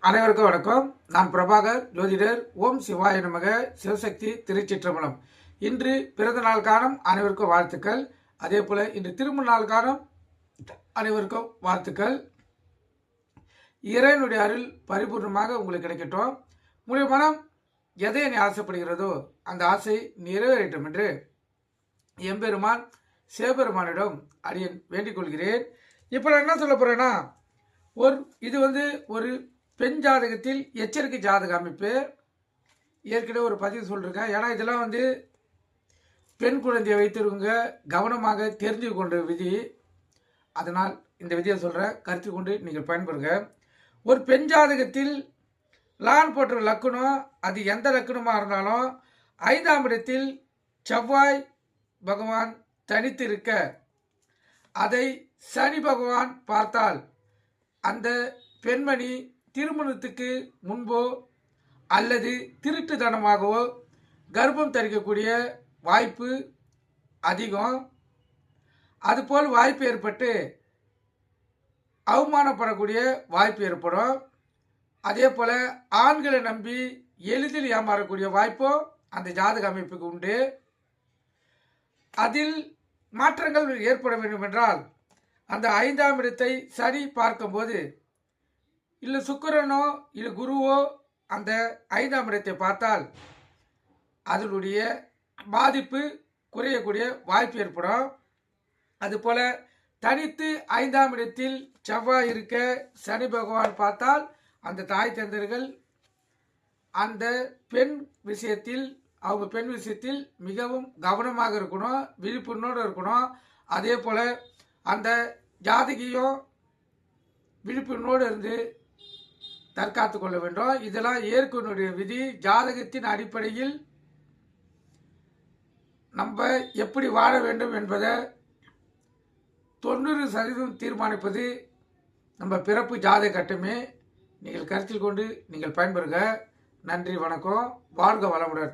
அனைவருக்கும் வணக்கம். நான் பிரபாகர் ஜோதிடர். ஓம் சிவாய நமக. சிவசக்தி திருச்சிற்றம்பலம். இன்று பிறந்த நாள் காணும் அனைவருக்கும் வாழ்த்துக்கள். அதே போல இன்று திருமண நாள் காணும் அனைவருக்கும் வாழ்த்துக்கள். இறைவனுடைய அருள் பரிபூர்ணமாக உங்களுக்கு கிடைக்கட்டும். உங்களுடைய மனம் எதை என்னை ஆசைப்படுகிறதோ அந்த ஆசை நிறைவேறட்டும் என்று எம்பெருமான் சிவபெருமானிடம் அடியேன் வேண்டிக் கொள்கிறேன். இப்போ நான் என்ன சொல்ல போறேன்னா, இது ஒரு பெண் ஜாதகத்தில் எச்சரிக்கை ஜாதக அமைப்பு. ஏற்கனவே ஒரு பதிவு சொல்லியிருக்கேன். ஏன்னா இதெல்லாம் பெண் குழந்தையை வைத்திருக்கவங்க கவனமாக தெரிஞ்சு கொண்ட விதி. அதனால் இந்த விதியை சொல்கிறேன், கருத்தில் கொண்டு நீங்கள் பயன்படுங்க. ஒரு பெண் ஜாதகத்தில் லான் போன்ற லக்கணம், அது எந்த லக்கணமாக இருந்தாலும் 5ஆம் இடத்தில் செவ்வாய் பகவான் தனித்து இருக்க அதை சனி பகவான் பார்த்தால் அந்த பெண்மணி திருமணத்துக்கு முன்போ அல்லது திருட்டுத்தனமாகவோ கர்ப்பம் தரிக்கக்கூடிய வாய்ப்பு அதிகம். அதுபோல் வாய்ப்பு ஏற்பட்டு அவமானப்படக்கூடிய வாய்ப்பு ஏற்படும். அதே போல் ஆண்களை நம்பி எளிதில் ஏமாறக்கூடிய வாய்ப்பும் அந்த ஜாதக அமைப்புக்கு உண்டு. அதில் மாற்றங்கள் ஏற்பட வேண்டும் என்றால் அந்த 5ஆம் இடத்தை சனி பார்க்கும்போது, இல்லை சுக்கிரனோ இல்லை குருவோ அந்த 5ஆம் இடத்தை பார்த்தால் அதனுடைய பாதிப்பு குறையக்கூடிய வாய்ப்பு ஏற்படும். அதுபோல தனித்து 5ஆம் இடத்தில் செவ்வாய் இருக்க சனி பகவான் பார்த்தால் அந்த தாய் தந்தர்கள் அந்த பெண் விஷயத்தில் மிகவும் கவனமாக இருக்கணும், விழிப்புணர்வோடு இருக்கணும். அதே போல அந்த ஜாதகியும் விழிப்புணர்வோடு இருந்து தற்காத்து கொள்ள வேண்டும். இதெல்லாம் இயற்கையினுடைய விதி. ஜாதகத்தின் அடிப்படையில் நம்ம எப்படி வாழ வேண்டும் என்பதை 90% தீர்மானிப்பது நம்ம பிறப்பு ஜாதக கட்டமே. நீங்கள் கருத்தில் கொண்டு நீங்கள் பயன்பெறுக. நன்றி, வணக்கம், வாழ்க வளமுடன்.